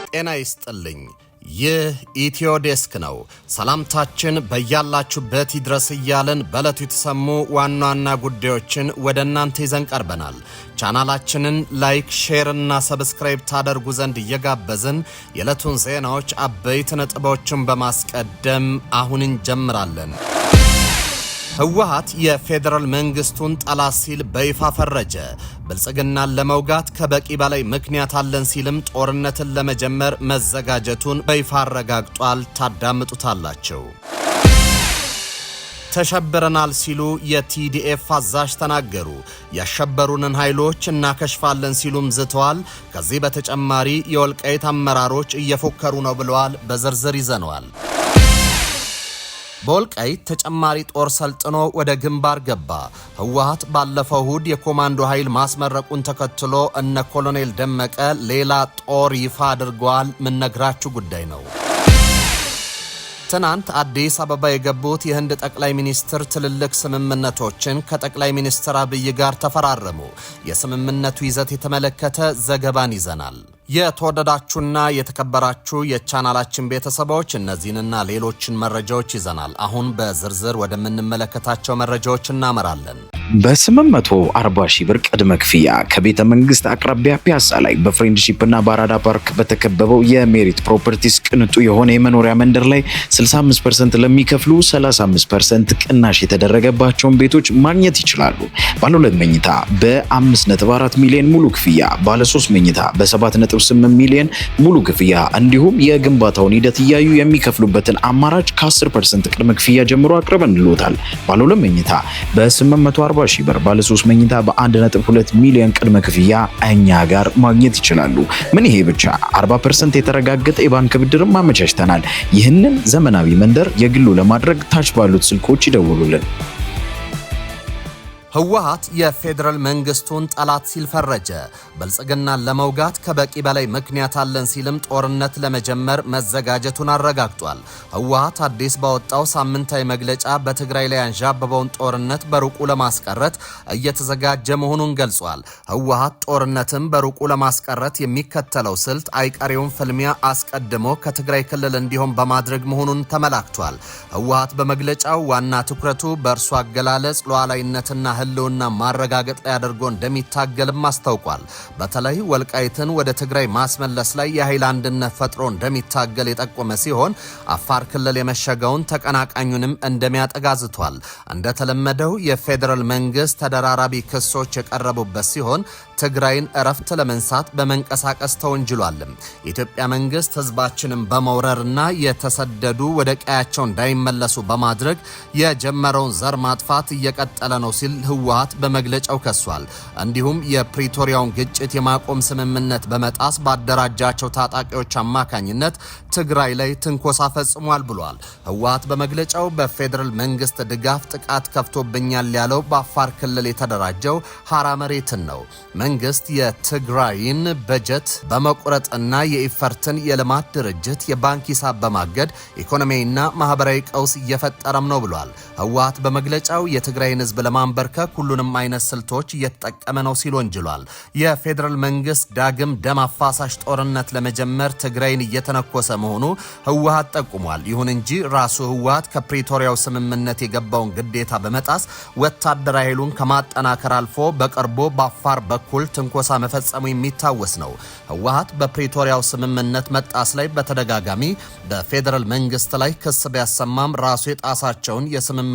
ጤና ይስጥልኝ። ይህ ኢትዮ ዴስክ ነው። ሰላምታችን በያላችሁበት ይድረስ እያለን በዕለቱ የተሰሙ ዋና ዋና ጉዳዮችን ወደ እናንተ ይዘን ቀርበናል። ቻናላችንን ላይክ፣ ሼር እና ሰብስክራይብ ታደርጉ ዘንድ እየጋበዝን የዕለቱን ዜናዎች አበይት ነጥቦችን በማስቀደም አሁን እንጀምራለን። ህወሓት የፌደራል መንግስቱን ጠላት ሲል በይፋ ፈረጀ። ብልጽግናን ለመውጋት ከበቂ በላይ ምክንያት አለን ሲልም ጦርነትን ለመጀመር መዘጋጀቱን በይፋ አረጋግጧል። ታዳምጡታላችሁ። ተሸብረናል ሲሉ የቲዲኤፍ አዛዥ ተናገሩ። ያሸበሩንን ኃይሎች እናከሽፋለን ሲሉም ዝተዋል። ከዚህ በተጨማሪ የወልቃይት አመራሮች እየፎከሩ ነው ብለዋል። በዝርዝር ይዘነዋል። በወልቃይት ተጨማሪ ጦር ሰልጥኖ ወደ ግንባር ገባ። ህወሓት ባለፈው እሁድ የኮማንዶ ኃይል ማስመረቁን ተከትሎ እነ ኮሎኔል ደመቀ ሌላ ጦር ይፋ አድርገዋል። ምነግራችሁ ጉዳይ ነው። ትናንት አዲስ አበባ የገቡት የህንድ ጠቅላይ ሚኒስትር ትልልቅ ስምምነቶችን ከጠቅላይ ሚኒስትር አብይ ጋር ተፈራረሙ። የስምምነቱ ይዘት የተመለከተ ዘገባን ይዘናል። የተወደዳችሁና የተከበራችሁ የቻናላችን ቤተሰቦች እነዚህንና ሌሎችን መረጃዎች ይዘናል። አሁን በዝርዝር ወደምንመለከታቸው መረጃዎች እናመራለን። በ840 ሺህ ብር ቅድመ ክፍያ ከቤተ መንግስት አቅራቢያ ፒያሳ ላይ በፍሬንድሺፕ እና በአራዳ ፓርክ በተከበበው የሜሪት ፕሮፐርቲስ ቅንጡ የሆነ የመኖሪያ መንደር ላይ 65% ለሚከፍሉ 35% ቅናሽ የተደረገባቸውን ቤቶች ማግኘት ይችላሉ። ባለ 2 መኝታ በ5.4 ሚሊዮን ሙሉ ክፍያ፣ ባለ 3 መኝታ በ7.8 ሚሊዮን ሙሉ ክፍያ እንዲሁም የግንባታውን ሂደት እያዩ የሚከፍሉበትን አማራጭ ከ10% ቅድመ ክፍያ ጀምሮ አቅርበንልዎታል። ባለ 2 መኝታ በ840 ሺህ ብር፣ ባለ 3 መኝታ በ1.2 ሚሊዮን ቅድመ ክፍያ እኛ ጋር ማግኘት ይችላሉ። ምን ይሄ ብቻ 40% የተረጋገጠ የባንክ ብድርም አመቻችተናል። ይህንን ዘመናዊ መንደር የግሉ ለማድረግ ታች ባሉት ስልኮች ይደውሉልን። ህወሓት የፌደራል መንግስቱን ጠላት ሲል ፈረጀ። ብልጽግናን ለመውጋት ከበቂ በላይ ምክንያት አለን ሲልም ጦርነት ለመጀመር መዘጋጀቱን አረጋግጧል። ህወሓት አዲስ ባወጣው ሳምንታዊ መግለጫ በትግራይ ላይ አንዣበበውን ጦርነት በሩቁ ለማስቀረት እየተዘጋጀ መሆኑን ገልጿል። ህወሓት ጦርነትን በሩቁ ለማስቀረት የሚከተለው ስልት አይቀሬውን ፍልሚያ አስቀድሞ ከትግራይ ክልል እንዲሆን በማድረግ መሆኑን ተመላክቷል። ህወሓት በመግለጫው ዋና ትኩረቱ በእርሱ አገላለጽ ሉዓላዊነትና ህልውና ማረጋገጥ ላይ አድርጎ እንደሚታገልም አስታውቋል። በተለይ ወልቃይትን ወደ ትግራይ ማስመለስ ላይ የኃይል አንድነት ፈጥሮ እንደሚታገል የጠቆመ ሲሆን አፋር ክልል የመሸገውን ተቀናቃኙንም እንደሚያጠጋዝቷል። እንደተለመደው የፌደራል መንግስት ተደራራቢ ክሶች የቀረቡበት ሲሆን ትግራይን እረፍት ለመንሳት በመንቀሳቀስ ተወንጅሏል። የኢትዮጵያ መንግስት ህዝባችንን በመውረርና የተሰደዱ ወደ ቀያቸው እንዳይመለሱ በማድረግ የጀመረውን ዘር ማጥፋት እየቀጠለ ነው ሲል ህወሓት በመግለጫው ከሷል። እንዲሁም የፕሪቶሪያውን ግጭት የማቆም ስምምነት በመጣስ ባደራጃቸው ታጣቂዎች አማካኝነት ትግራይ ላይ ትንኮሳ ፈጽሟል ብሏል። ህወሓት በመግለጫው በፌደራል መንግስት ድጋፍ ጥቃት ከፍቶብኛል ያለው በአፋር ክልል የተደራጀው ሐራ መሬትን ነው። መንግስት የትግራይን በጀት በመቁረጥና የኢፈርትን የልማት ድርጅት የባንክ ሂሳብ በማገድ ኢኮኖሚያዊና ማህበራዊ ቀውስ እየፈጠረም ነው ብሏል። ህወሓት በመግለጫው የትግራይን ህዝብ ለማንበርከክ ሁሉንም አይነት ስልቶች እየተጠቀመ ነው ሲል ወንጅሏል። የፌደራል መንግስት ዳግም ደም አፋሳሽ ጦርነት ለመጀመር ትግራይን እየተነኮሰ መሆኑ ህወሓት ጠቁሟል። ይሁን እንጂ ራሱ ህወሓት ከፕሪቶሪያው ስምምነት የገባውን ግዴታ በመጣስ ወታደራዊ ኃይሉን ከማጠናከር አልፎ በቅርቡ በአፋር በኩል ትንኮሳ መፈጸሙ የሚታወስ ነው። ህወሓት በፕሪቶሪያው ስምምነት መጣስ ላይ በተደጋጋሚ በፌደራል መንግስት ላይ ክስ ቢያሰማም ራሱ የጣሳቸውን የስምምነት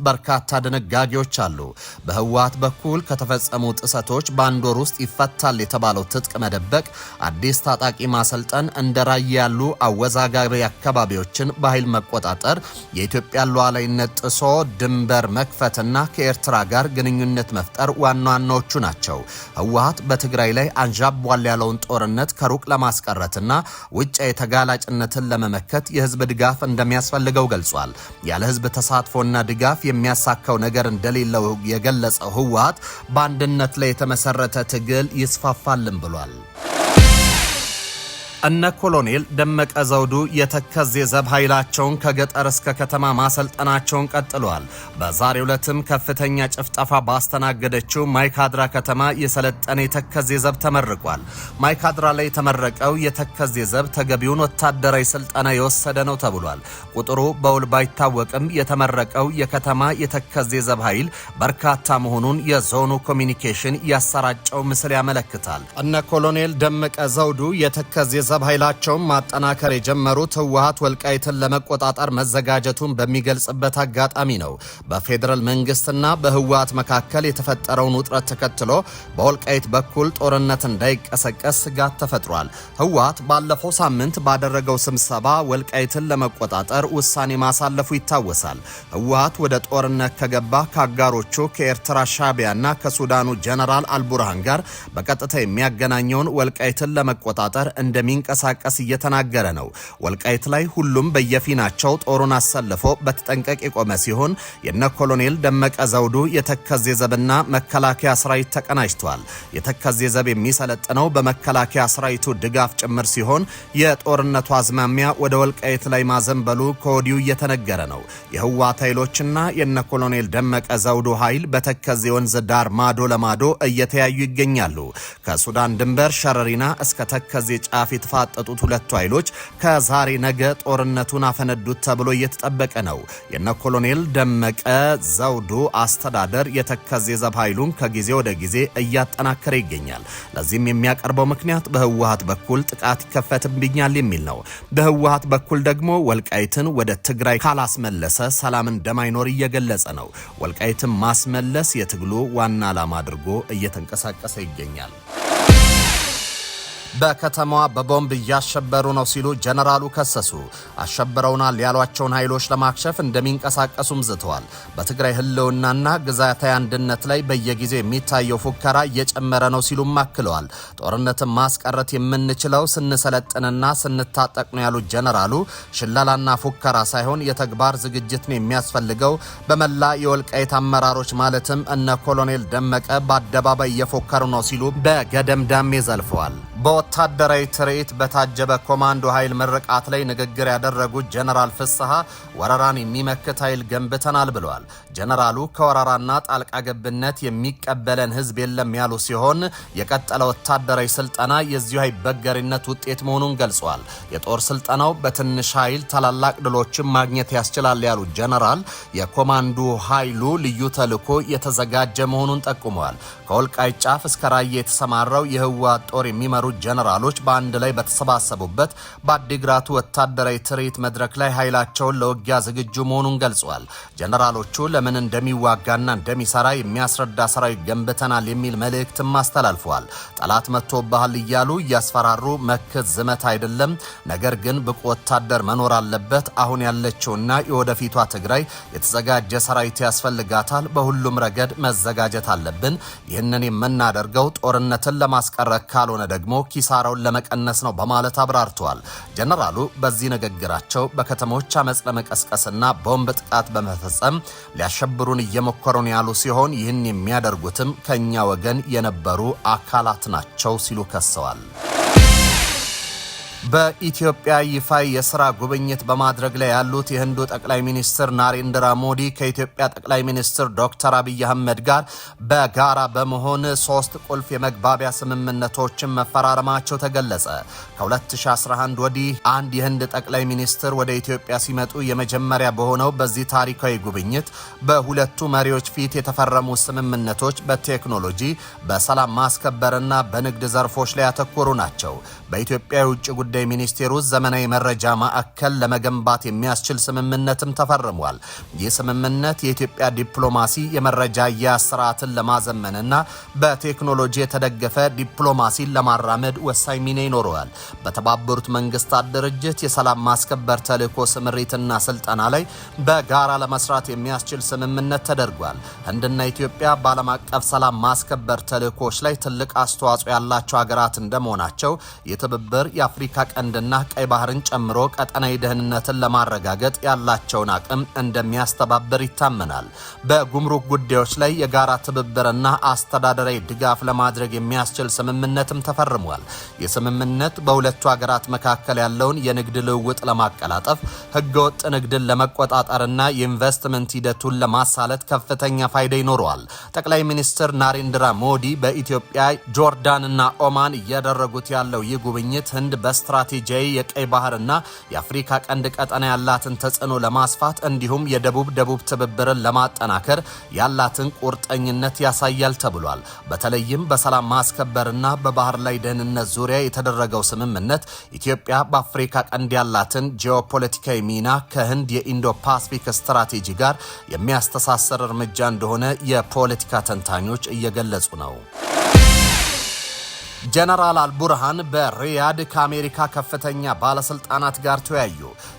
በርካታ ድንጋጌዎች አሉ። በህወሓት በኩል ከተፈጸሙ ጥሰቶች በአንድ ወር ውስጥ ይፈታል የተባለው ትጥቅ መደበቅ፣ አዲስ ታጣቂ ማሰልጠን፣ እንደ ራያ ያሉ አወዛጋቢ አካባቢዎችን በኃይል መቆጣጠር፣ የኢትዮጵያ ሉዓላዊነት ጥሶ ድንበር መክፈትና ከኤርትራ ጋር ግንኙነት መፍጠር ዋና ዋናዎቹ ናቸው። ህወሓት በትግራይ ላይ አንዣቧል ያለውን ጦርነት ከሩቅ ለማስቀረትና ውጫዊ ተጋላጭነትን ለመመከት የህዝብ ድጋፍ እንደሚያስፈልገው ገልጿል። ያለ ህዝብ ተሳትፎና ድጋፍ የሚያሳካው ነገር እንደሌለው የገለጸው ህወሓት በአንድነት ላይ የተመሰረተ ትግል ይስፋፋልም ብሏል። እነ ኮሎኔል ደመቀ ዘውዱ የተከዜ ዘብ ኃይላቸውን ከገጠር እስከ ከተማ ማሰልጠናቸውን ቀጥለዋል። በዛሬው ዕለትም ከፍተኛ ጭፍጨፋ ባስተናገደችው ማይካድራ ከተማ የሰለጠነ የተከዜ ዘብ ተመርቋል። ማይካድራ ላይ የተመረቀው የተከዜ ዘብ ተገቢውን ወታደራዊ ስልጠና የወሰደ ነው ተብሏል። ቁጥሩ በውል ባይታወቅም የተመረቀው የከተማ የተከዜ ዘብ ኃይል በርካታ መሆኑን የዞኑ ኮሚኒኬሽን ያሰራጨው ምስል ያመለክታል። እነ ኮሎኔል ደመቀ ዘውዱ የተከዜ ዘብ ኃይላቸውን ማጠናከር የጀመሩት ህወሓት ወልቃይትን ለመቆጣጠር መዘጋጀቱን በሚገልጽበት አጋጣሚ ነው። በፌዴራል መንግስትና በህወሓት መካከል የተፈጠረውን ውጥረት ተከትሎ በወልቃይት በኩል ጦርነት እንዳይቀሰቀስ ስጋት ተፈጥሯል። ህወሓት ባለፈው ሳምንት ባደረገው ስብሰባ ወልቃይትን ለመቆጣጠር ውሳኔ ማሳለፉ ይታወሳል። ህወሓት ወደ ጦርነት ከገባ ከአጋሮቹ ከኤርትራ ሻዕቢያና ከሱዳኑ ጀነራል አልቡርሃን ጋር በቀጥታ የሚያገናኘውን ወልቃይትን ለመቆጣጠር እንደሚንቀሳቀስ እየተናገረ ነው። ወልቃይት ላይ ሁሉም በየፊናቸው ጦሩን አሰልፎ በተጠንቀቅ የቆመ ሲሆን የነ ኮሎኔል ደመቀ ዘውዱ የተከዜ ዘብና መከላከያ ሰራዊት ተቀናጅቷል። የተከዜ ዘብ የሚሰለጥነው በመከላከያ ሰራዊቱ ድጋፍ ጭምር ሲሆን የጦርነቱ አዝማሚያ ወደ ወልቃይት ላይ ማዘንበሉ ከወዲሁ እየተነገረ ነው። የህወሓት ኃይሎችና የነ ኮሎኔል ደመቀ ዘውዱ ኃይል በተከዜ ወንዝ ዳር ማዶ ለማዶ እየተያዩ ይገኛሉ። ከሱዳን ድንበር ሸረሪና እስከ ተከዜ ጫፍ የተፋጠጡት ሁለቱ ኃይሎች ከዛሬ ነገ ጦርነቱን አፈነዱት ተብሎ እየተጠበቀ ነው። የነ ኮሎኔል ደመቀ ዘውዱ አስተዳደር የተከዜ ዘብ ኃይሉን ከጊዜ ወደ ጊዜ እያጠናከረ ይገኛል። ለዚህም የሚያቀርበው ምክንያት በህወሓት በኩል ጥቃት ይከፈትብኛል የሚል ነው። በህወሓት በኩል ደግሞ ወልቃይትን ወደ ትግራይ ካላስመለሰ ሰላም እንደማይኖር እየገለጸ ነው። ወልቃይትን ማስመለስ የትግሉ ዋና ዓላማ አድርጎ እየተንቀሳቀሰ ይገኛል። በከተማዋ በቦምብ እያሸበሩ ነው ሲሉ ጀነራሉ ከሰሱ። አሸብረውናል ያሏቸውን ኃይሎች ለማክሸፍ እንደሚንቀሳቀሱም ዝተዋል። በትግራይ ህልውናና ግዛታዊ አንድነት ላይ በየጊዜው የሚታየው ፉከራ እየጨመረ ነው ሲሉም አክለዋል። ጦርነትን ማስቀረት የምንችለው ስንሰለጥንና ስንታጠቅ ነው ያሉት ጀነራሉ ሽለላና ፉከራ ሳይሆን የተግባር ዝግጅት ነው የሚያስፈልገው። በመላ የወልቃይት አመራሮች ማለትም እነ ኮሎኔል ደመቀ በአደባባይ እየፎከሩ ነው ሲሉ በገደምዳሜ ዘልፈዋል። በወታደራዊ ትርኢት በታጀበ ኮማንዶ ኃይል ምርቃት ላይ ንግግር ያደረጉት ጀነራል ፍስሐ ወረራን የሚመክት ኃይል ገንብተናል ብለዋል። ጀነራሉ ከወረራና ጣልቃ ገብነት የሚቀበለን ህዝብ የለም ያሉ ሲሆን የቀጠለ ወታደራዊ ስልጠና የዚሁ አይበገሪነት ውጤት መሆኑን ገልጸዋል። የጦር ስልጠናው በትንሽ ኃይል ታላላቅ ድሎችን ማግኘት ያስችላል ያሉት ጀነራል የኮማንዶ ኃይሉ ልዩ ተልዕኮ የተዘጋጀ መሆኑን ጠቁመዋል። ከወልቃይት ጫፍ እስከ ራያ የተሰማራው የህወሓት ጦር የሚመሩ ጀነራሎች በአንድ ላይ በተሰባሰቡበት በአዲግራቱ ወታደራዊ ትርኢት መድረክ ላይ ኃይላቸውን ለውጊያ ዝግጁ መሆኑን ገልጸዋል። ጀነራሎቹ ለምን እንደሚዋጋና እንደሚሰራ የሚያስረዳ ሰራዊት ገንብተናል የሚል መልእክትም አስተላልፈዋል። ጠላት መጥቶብሃል እያሉ እያስፈራሩ መክት ዝመት አይደለም፣ ነገር ግን ብቁ ወታደር መኖር አለበት። አሁን ያለችውና የወደፊቷ ትግራይ የተዘጋጀ ሰራዊት ያስፈልጋታል። በሁሉም ረገድ መዘጋጀት አለብን። ይህንን የምናደርገው ጦርነትን ለማስቀረት ካልሆነ ደግሞ ኪሳራውን ለመቀነስ ነው በማለት አብራርተዋል። ጀነራሉ በዚህ ንግግራቸው በከተሞች አመጽ ለመቀስቀስና ቦምብ ጥቃት በመፈጸም ሊያሸብሩን እየሞከሩ ነው ያሉ ሲሆን ይህን የሚያደርጉትም ከኛ ወገን የነበሩ አካላት ናቸው ሲሉ ከሰዋል። በኢትዮጵያ ይፋ የሥራ ጉብኝት በማድረግ ላይ ያሉት የህንዱ ጠቅላይ ሚኒስትር ናሬንድራ ሞዲ ከኢትዮጵያ ጠቅላይ ሚኒስትር ዶክተር አብይ አህመድ ጋር በጋራ በመሆን 3 ቁልፍ የመግባቢያ ስምምነቶችን መፈራረማቸው ተገለጸ። ከ2011 ወዲህ አንድ የህንድ ጠቅላይ ሚኒስትር ወደ ኢትዮጵያ ሲመጡ የመጀመሪያ በሆነው በዚህ ታሪካዊ ጉብኝት በሁለቱ መሪዎች ፊት የተፈረሙ ስምምነቶች በቴክኖሎጂ፣ በሰላም ማስከበርና በንግድ ዘርፎች ላይ ያተኮሩ ናቸው። በኢትዮጵያ የውጭ ጉዳይ ሚኒስቴሩ ዘመናዊ መረጃ ማዕከል ለመገንባት የሚያስችል ስምምነትም ተፈርሟል። ይህ ስምምነት የኢትዮጵያ ዲፕሎማሲ የመረጃ አያያዝ ስርዓትን ለማዘመንና በቴክኖሎጂ የተደገፈ ዲፕሎማሲን ለማራመድ ወሳኝ ሚና ይኖረዋል። በተባበሩት መንግስታት ድርጅት የሰላም ማስከበር ተልዕኮ ስምሪትና ስልጠና ላይ በጋራ ለመስራት የሚያስችል ስምምነት ተደርጓል። ህንድና ኢትዮጵያ በዓለም አቀፍ ሰላም ማስከበር ተልዕኮች ላይ ትልቅ አስተዋጽኦ ያላቸው ሀገራት እንደመሆናቸው የትብብር የአፍሪካ ቀንድና ቀይ ባህርን ጨምሮ ቀጠናዊ ደህንነትን ለማረጋገጥ ያላቸውን አቅም እንደሚያስተባብር ይታመናል። በጉምሩክ ጉዳዮች ላይ የጋራ ትብብርና አስተዳደራዊ ድጋፍ ለማድረግ የሚያስችል ስምምነትም ተፈርሟል። የስምምነት በሁለቱ ሀገራት መካከል ያለውን የንግድ ልውውጥ ለማቀላጠፍ፣ ህገወጥ ንግድን ለመቆጣጠርና የኢንቨስትመንት ሂደቱን ለማሳለጥ ከፍተኛ ፋይዳ ይኖረዋል። ጠቅላይ ሚኒስትር ናሬንድራ ሞዲ በኢትዮጵያ ጆርዳንና ኦማን እያደረጉት ያለው ይህ ጉብኝት ህንድ በስትራቴጂያዊ የቀይ ባህርና የአፍሪካ ቀንድ ቀጠና ያላትን ተጽዕኖ ለማስፋት እንዲሁም የደቡብ ትብብርን ለማጠናከር ያላትን ቁርጠኝነት ያሳያል ተብሏል። በተለይም በሰላም ማስከበርና በባህር ላይ ደህንነት ዙሪያ የተደረገው ስምምነት ኢትዮጵያ በአፍሪካ ቀንድ ያላትን ጂኦፖለቲካዊ ሚና ከህንድ የኢንዶ ፓሲፊክ ስትራቴጂ ጋር የሚያስተሳሰር እርምጃ እንደሆነ የፖለቲካ ተንታኞች እየገለጹ ነው። ጀነራል አልቡርሃን በሪያድ ከአሜሪካ ከፍተኛ ባለስልጣናት ጋር ተወያዩ።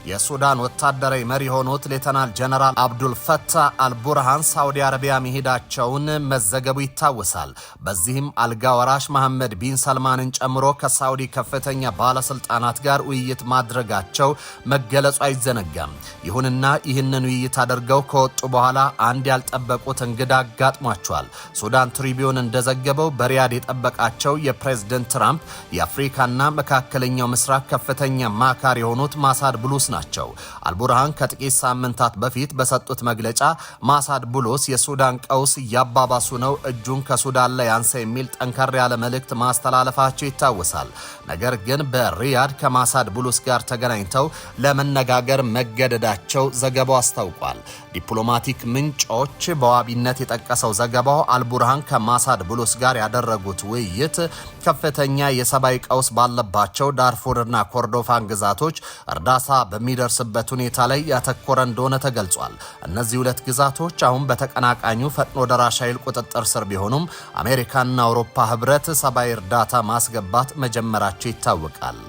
የሱዳን ወታደራዊ መሪ የሆኑት ሌተናል ጀነራል አብዱል ፈታህ አልቡርሃን ሳውዲ አረቢያ መሄዳቸውን መዘገቡ ይታወሳል። በዚህም አልጋ ወራሽ መሐመድ ቢን ሰልማንን ጨምሮ ከሳውዲ ከፍተኛ ባለስልጣናት ጋር ውይይት ማድረጋቸው መገለጹ አይዘነጋም። ይሁንና ይህንን ውይይት አድርገው ከወጡ በኋላ አንድ ያልጠበቁት እንግዳ አጋጥሟቸዋል። ሱዳን ትሪቢዩን እንደዘገበው በሪያድ የጠበቃቸው ፕሬዝዳንት ትራምፕ የአፍሪካና መካከለኛው ምስራቅ ከፍተኛ አማካሪ የሆኑት ማሳድ ብሉስ ናቸው። አልቡርሃን ከጥቂት ሳምንታት በፊት በሰጡት መግለጫ ማሳድ ብሉስ የሱዳን ቀውስ እያባባሱ ነው፣ እጁን ከሱዳን ላይ አንሳ የሚል ጠንከር ያለ መልእክት ማስተላለፋቸው ይታወሳል። ነገር ግን በሪያድ ከማሳድ ብሉስ ጋር ተገናኝተው ለመነጋገር መገደዳቸው ዘገባው አስታውቋል። ዲፕሎማቲክ ምንጮች በዋቢነት የጠቀሰው ዘገባው አልቡርሃን ከማሳድ ብሉስ ጋር ያደረጉት ውይይት ከፍተኛ የሰብአዊ ቀውስ ባለባቸው ዳርፉርና ኮርዶፋን ግዛቶች እርዳታ በሚደርስበት ሁኔታ ላይ ያተኮረ እንደሆነ ተገልጿል። እነዚህ ሁለት ግዛቶች አሁን በተቀናቃኙ ፈጥኖ ደራሽ ኃይል ቁጥጥር ስር ቢሆኑም አሜሪካና አውሮፓ ህብረት ሰብአዊ እርዳታ ማስገባት መጀመራቸው ይታወቃል።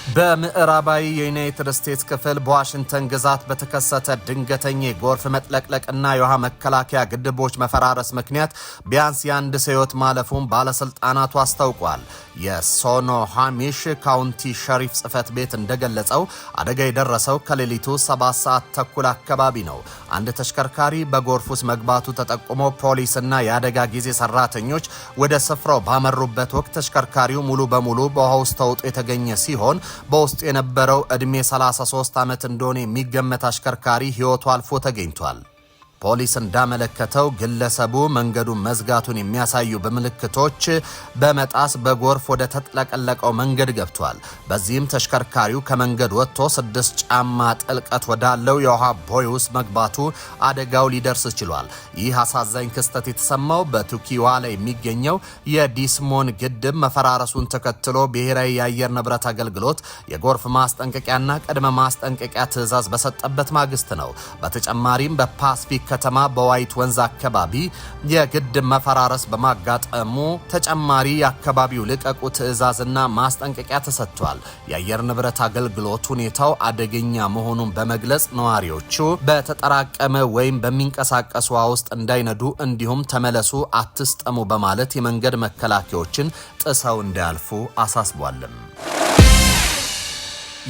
በምዕራባዊ የዩናይትድ ስቴትስ ክፍል በዋሽንግተን ግዛት በተከሰተ ድንገተኛ የጎርፍ መጥለቅለቅና የውሃ መከላከያ ግድቦች መፈራረስ ምክንያት ቢያንስ የአንድ ሰው ሕይወት ማለፉን ባለስልጣናቱ አስታውቋል። የሶኖሃሚሽ ካውንቲ ሸሪፍ ጽህፈት ቤት እንደገለጸው አደጋ የደረሰው ከሌሊቱ 7 ሰዓት ተኩል አካባቢ ነው። አንድ ተሽከርካሪ በጎርፍ ውስጥ መግባቱ ተጠቁሞ ፖሊስና የአደጋ ጊዜ ሰራተኞች ወደ ስፍራው ባመሩበት ወቅት ተሽከርካሪው ሙሉ በሙሉ በውሃ ውስጥ ተውጦ የተገኘ ሲሆን በውስጡ የነበረው ዕድሜ 33 ዓመት እንደሆነ የሚገመት አሽከርካሪ ሕይወቱ አልፎ ተገኝቷል። ፖሊስ እንዳመለከተው ግለሰቡ መንገዱን መዝጋቱን የሚያሳዩ ምልክቶች በመጣስ በጎርፍ ወደ ተጥለቀለቀው መንገድ ገብቷል። በዚህም ተሽከርካሪው ከመንገድ ወጥቶ 6 ጫማ ጥልቀት ወዳለው የውሃ ቦይ ውስጥ መግባቱ አደጋው ሊደርስ ችሏል። ይህ አሳዛኝ ክስተት የተሰማው በቱኪዋ ላይ የሚገኘው የዲስሞን ግድብ መፈራረሱን ተከትሎ ብሔራዊ የአየር ንብረት አገልግሎት የጎርፍ ማስጠንቀቂያና ቅድመ ማስጠንቀቂያ ትዕዛዝ በሰጠበት ማግስት ነው። በተጨማሪም በፓሲፊክ ከተማ በዋይት ወንዝ አካባቢ የግድብ መፈራረስ በማጋጠሙ ተጨማሪ የአካባቢው ልቀቁ ትዕዛዝና ማስጠንቀቂያ ተሰጥቷል። የአየር ንብረት አገልግሎት ሁኔታው አደገኛ መሆኑን በመግለጽ ነዋሪዎቹ በተጠራቀመ ወይም በሚንቀሳቀሱ ውሃ ውስጥ እንዳይነዱ እንዲሁም ተመለሱ፣ አትስጠሙ በማለት የመንገድ መከላከያዎችን ጥሰው እንዳያልፉ አሳስቧልም።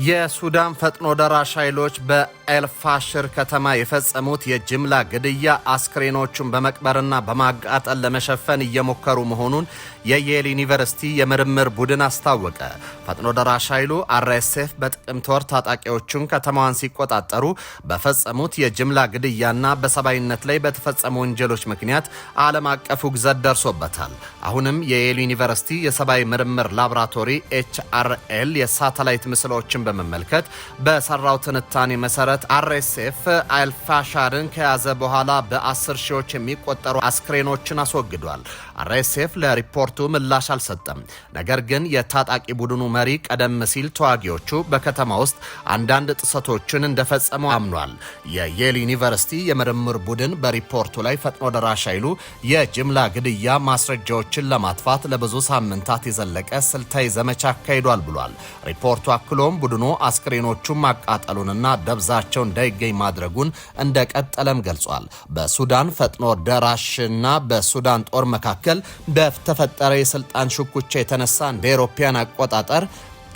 የሱዳን ፈጥኖ ደራሽ ኃይሎች በኤልፋሽር ከተማ የፈጸሙት የጅምላ ግድያ አስክሬኖቹን በመቅበርና በማቃጠል ለመሸፈን እየሞከሩ መሆኑን የየል ዩኒቨርሲቲ የምርምር ቡድን አስታወቀ። ፈጥኖ ደራሽ ኃይሉ አርኤስኤፍ በጥቅምት ወር ታጣቂዎቹን ከተማዋን ሲቆጣጠሩ በፈጸሙት የጅምላ ግድያና በሰብአዊነት ላይ በተፈጸሙ ወንጀሎች ምክንያት ዓለም አቀፍ ውግዘት ደርሶበታል። አሁንም የየል ዩኒቨርሲቲ የሰብአዊ ምርምር ላቦራቶሪ ኤችአርኤል የሳተላይት ምስሎችን በመመልከት በሰራው ትንታኔ መሰረት አርኤስኤፍ አልፋሻርን ከያዘ በኋላ በ10 ሺዎች የሚቆጠሩ አስክሬኖችን አስወግዷል። አርኤስኤፍ ለሪፖርቱ ምላሽ አልሰጠም። ነገር ግን የታጣቂ ቡድኑ መሪ ቀደም ሲል ተዋጊዎቹ በከተማ ውስጥ አንዳንድ ጥሰቶችን እንደፈጸሙ አምኗል። የየል ዩኒቨርሲቲ የምርምር ቡድን በሪፖርቱ ላይ ፈጥኖ ደራሽ ኃይሉ የጅምላ ግድያ ማስረጃዎችን ለማጥፋት ለብዙ ሳምንታት የዘለቀ ስልታዊ ዘመቻ አካሂዷል ብሏል። ሪፖርቱ አክሎም ቡድኑ ቡድኑ አስክሬኖቹን ማቃጠሉንና ደብዛቸው እንዳይገኝ ማድረጉን እንደቀጠለም ገልጿል። በሱዳን ፈጥኖ ደራሽና በሱዳን ጦር መካከል በተፈጠረ የስልጣን ሽኩቻ የተነሳ እንደ አውሮፓውያን አቆጣጠር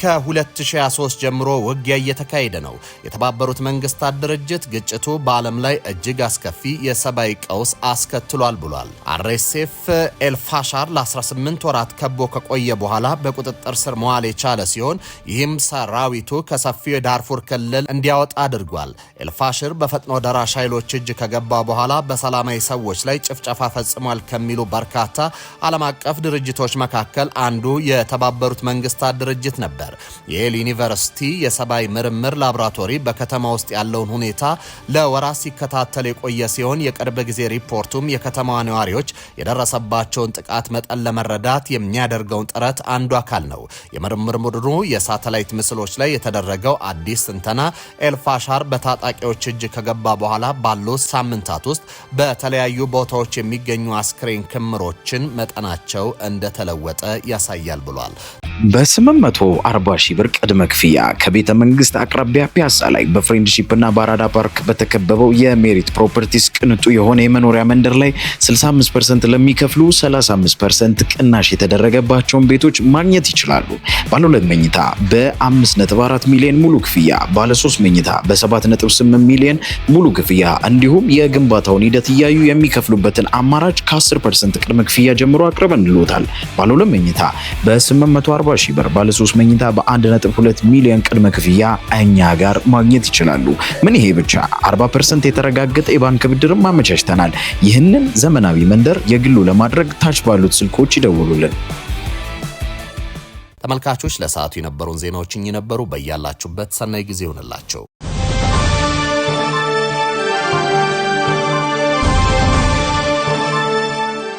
ከ2023 ጀምሮ ውጊያ እየተካሄደ ነው። የተባበሩት መንግስታት ድርጅት ግጭቱ በዓለም ላይ እጅግ አስከፊ የሰብአዊ ቀውስ አስከትሏል ብሏል። አርኤስኤፍ ኤልፋሻር ለ18 ወራት ከቦ ከቆየ በኋላ በቁጥጥር ስር መዋል የቻለ ሲሆን ይህም ሰራዊቱ ከሰፊው የዳርፉር ክልል እንዲያወጣ አድርጓል። ኤልፋሽር በፈጥኖ ደራሽ ኃይሎች እጅ ከገባ በኋላ በሰላማዊ ሰዎች ላይ ጭፍጨፋ ፈጽሟል ከሚሉ በርካታ ዓለም አቀፍ ድርጅቶች መካከል አንዱ የተባበሩት መንግስታት ድርጅት ነበር። የኤል ዩኒቨርሲቲ የሰብአዊ ምርምር ላቦራቶሪ በከተማ ውስጥ ያለውን ሁኔታ ለወራት ሲከታተል የቆየ ሲሆን የቅርብ ጊዜ ሪፖርቱም የከተማዋ ነዋሪዎች የደረሰባቸውን ጥቃት መጠን ለመረዳት የሚያደርገውን ጥረት አንዱ አካል ነው። የምርምር ቡድኑ የሳተላይት ምስሎች ላይ የተደረገው አዲስ ትንተና ኤልፋሻር በታጣቂዎች እጅ ከገባ በኋላ ባሉት ሳምንታት ውስጥ በተለያዩ ቦታዎች የሚገኙ አስክሬን ክምሮችን መጠናቸው እንደተለወጠ ያሳያል ብሏል። በ840 ሺህ ብር ቅድመ ክፍያ ከቤተ መንግስት አቅራቢያ ፒያሳ ላይ በፍሬንድሺፕ እና በአራዳ ፓርክ በተከበበው የሜሪት ፕሮፐርቲስ ቅንጡ የሆነ የመኖሪያ መንደር ላይ 65% ለሚከፍሉ 35% ቅናሽ የተደረገባቸውን ቤቶች ማግኘት ይችላሉ። ባለ 2 መኝታ በ5.4 ሚሊዮን ሙሉ ክፍያ፣ ባለ 3 መኝታ በ7.8 ሚሊዮን ሙሉ ክፍያ እንዲሁም የግንባታውን ሂደት እያዩ የሚከፍሉበትን አማራጭ ከ10% ቅድመ ክፍያ ጀምሮ አቅርበንልዎታል። ባለ 2 መኝታ በ840 ሺህ ብር፣ ባለ 3 መኝታ በ1.2 ሚሊዮን ቅድመ ክፍያ እኛ ጋር ማግኘት ይችላሉ። ምን ይሄ ብቻ 40% የተረጋገጠ የባንክ ብድርም አመቻችተናል። ይህንን ዘመናዊ መንደር የግሉ ለማድረግ ታች ባሉት ስልኮች ይደውሉልን። ተመልካቾች ለሰዓቱ የነበሩን ዜናዎች እኚህ ነበሩ። በያላችሁበት ሰናይ ጊዜ ይሁንላችሁ።